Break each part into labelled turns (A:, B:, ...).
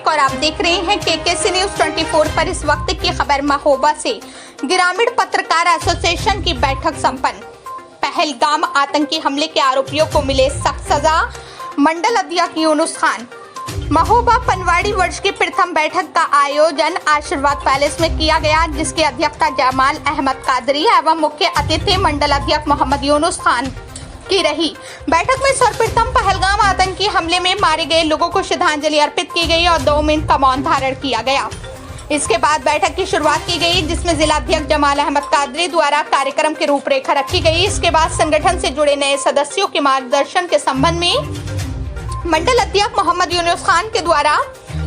A: एक और आप देख रहे हैं केकेसी न्यूज 24 पर। इस वक्त की खबर महोबा से ग्रामीण पत्रकार एसोसिएशन की बैठक संपन्न। पहलगाम आतंकी हमले के आरोपियों को मिले सख्त सजा। मंडल अध्यक्ष यूनुस खान। महोबा पनवाड़ी वर्ष की प्रथम बैठक का आयोजन आशीर्वाद पैलेस में किया गया, जिसकी अध्यक्षता जमाल अहमद कादरी एवं मुख्य अतिथि मंडल अध्यक्ष मोहम्मद यूनुस खान की रही। बैठक में सर्वप्रथम पहलगाम आतंकी हमले में मारे गए लोगों को श्रद्धांजलि अर्पित की गई और 2 मिनट का मौन धारण किया गया। इसके बाद बैठक की शुरुआत की गई, जिसमें जिला अध्यक्ष जमाल अहमद कादरी द्वारा कार्यक्रम की रूपरेखा रखी गई। इसके बाद संगठन से जुड़े नए सदस्यों के मार्गदर्शन के संबंध में मंडल अध्यक्ष मोहम्मद यूनुस खान के द्वारा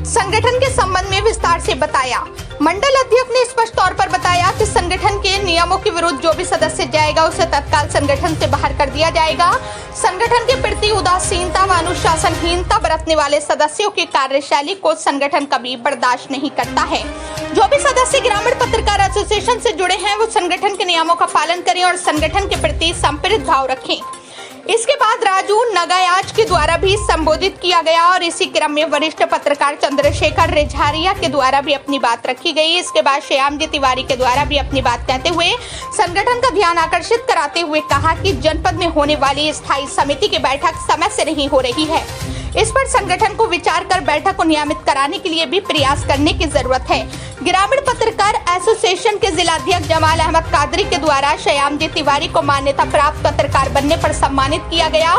A: संगठन के संबंध में विस्तार से बताया। मंडल अध्यक्ष ने स्पष्ट तौर पर बताया कि संगठन के नियमों के विरुद्ध जो भी सदस्य जाएगा उसे तत्काल संगठन से बाहर कर दिया जाएगा। संगठन के प्रति उदासीनता व अनुशासनहीनता बरतने वाले सदस्यों की कार्यशैली को संगठन कभी बर्दाश्त नहीं करता है। जो भी सदस्य ग्रामीण पत्रकार एसोसिएशन से जुड़े हैं वो संगठन के नियमों का पालन करें और संगठन के प्रति समर्पित भाव रखें। इसके बाद राजू नगायाज के द्वारा भी संबोधित किया गया और इसी क्रम में वरिष्ठ पत्रकार चंद्रशेखर रेझारिया के द्वारा भी अपनी बात रखी गई। इसके बाद श्याम जी तिवारी के द्वारा भी अपनी बात कहते हुए संगठन का ध्यान आकर्षित कराते हुए कहा कि जनपद में होने वाली स्थायी समिति की बैठक समय से नहीं हो रही है। इस पर संगठन को विचार कर बैठक को नियमित कराने के लिए भी प्रयास करने की जरूरत है। ग्रामीण पत्रकार एसोसिएशन के जिला अध्यक्ष जमाल अहमद कादरी के द्वारा श्याम जी तिवारी को मान्यता प्राप्त पत्रकार बनने पर सम्मानित किया गया।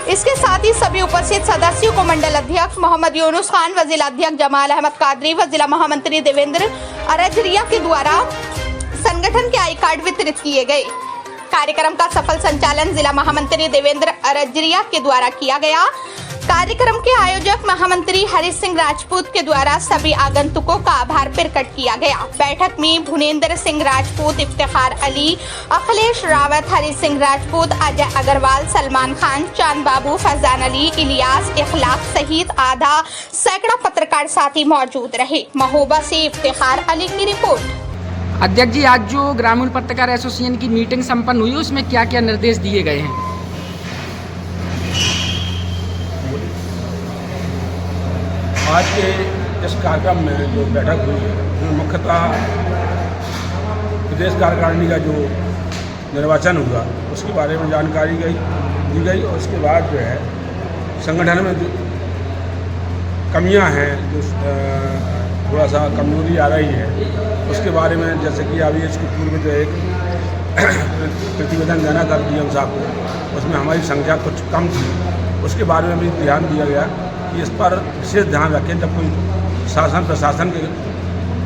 A: इसके साथ ही सभी उपस्थित सदस्यों को मंडल अध्यक्ष मोहम्मद यूनुस खान व जिला अध्यक्ष जमाल अहमद कादरी व जिला महामंत्री देवेंद्र अरजरिया के द्वारा संगठन के आई कार्ड वितरित किए गए। कार्यक्रम का सफल संचालन जिला महामंत्री देवेंद्र अरजरिया के द्वारा किया गया। कार्यक्रम के आयोजक महामंत्री हरीश सिंह राजपूत के द्वारा सभी आगंतुकों का आभार प्रकट किया गया। बैठक में भुनेंद्र सिंह राजपूत, इफ्तिखार अली, अखिलेश रावत, हरीश सिंह राजपूत, अजय अग्रवाल, सलमान खान, चांद बाबू, फैजान अली, इलियास, इखलाक सहित आधा सैकड़ा पत्रकार साथी मौजूद रहे। महोबा से इफ्तिखार अली की रिपोर्ट।
B: अध्यक्ष जी, आज जो ग्रामीण पत्रकार एसोसिएशन की मीटिंग संपन्न हुई उसमें क्या क्या निर्देश दिए गए हैं?
C: आज के इस कार्यक्रम में जो बैठक हुई है उसमें मुख्यतः प्रदेश कार्यकारिणी का जो निर्वाचन हुआ उसके बारे में जानकारी दी गई और उसके बाद जो है संगठन में जो कमियां हैं, जो थोड़ा सा कमजोरी आ रही है उसके बारे में, जैसे कि अभी इसके पूर्व जो एक प्रतिवेदन देना था डीएम साहब को, उसमें हमारी संख्या कुछ कम थी, उसके बारे में भी ध्यान दिया गया कि इस पर विशेष ध्यान रखें। जब कोई शासन प्रशासन के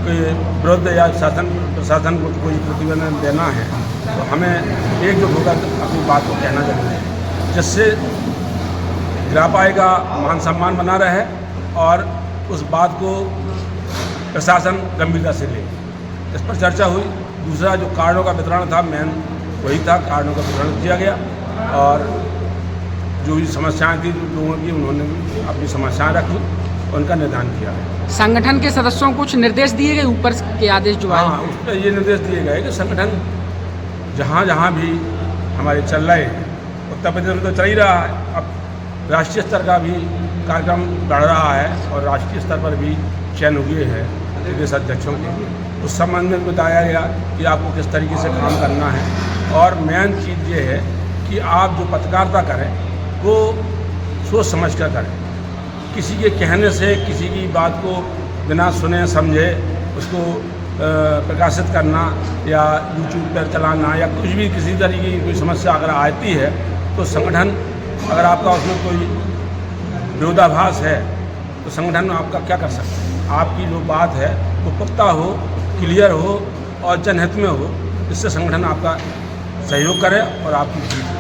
C: विरुद्ध या शासन प्रशासन को कोई प्रतिवेदन देना है तो हमें एकजुट होकर अपनी बात को कहना जरूरी है, जिससे ग्राहक का मान सम्मान बना रहे और उस बात को प्रशासन गंभीरता से ले। इस पर चर्चा हुई। दूसरा जो कारणों का वितरण था, मेन वही था, कारणों का वितरण किया गया और जो भी समस्याएं थी लोगों की उन्होंने अपनी समस्याएं रखी, उनका निदान किया गया। संगठन के सदस्यों को कुछ निर्देश दिए गए ऊपर के आदेश जो आए? हाँ, उस पर ये निर्देश दिए गए कि संगठन जहाँ जहाँ भी हमारे चल रहे हैं, उत्तर प्रदेश में तो चल ही रहा है, अब राष्ट्रीय स्तर का भी कार्यक्रम बढ़ रहा है और राष्ट्रीय स्तर पर भी चयन हुए हैं प्रदेश अध्यक्षों के। उस संबंध में बताया गया कि आपको किस तरीके से काम करना है और मेन चीज़ ये है कि आप जो पत्रकारिता करें वो सोच समझ कर करें। किसी के कहने से किसी की बात को बिना सुने समझे उसको प्रकाशित करना या यूट्यूब पर चलाना या कुछ भी किसी तरीके की कोई समस्या अगर आती है तो संगठन, अगर आपका उसमें कोई विरोधाभास है तो संगठन आपका क्या कर सकता है? आपकी जो बात है वो पुख्ता हो, क्लियर हो और जनहित में हो, इससे संगठन आपका सहयोग करे और आपकी जीत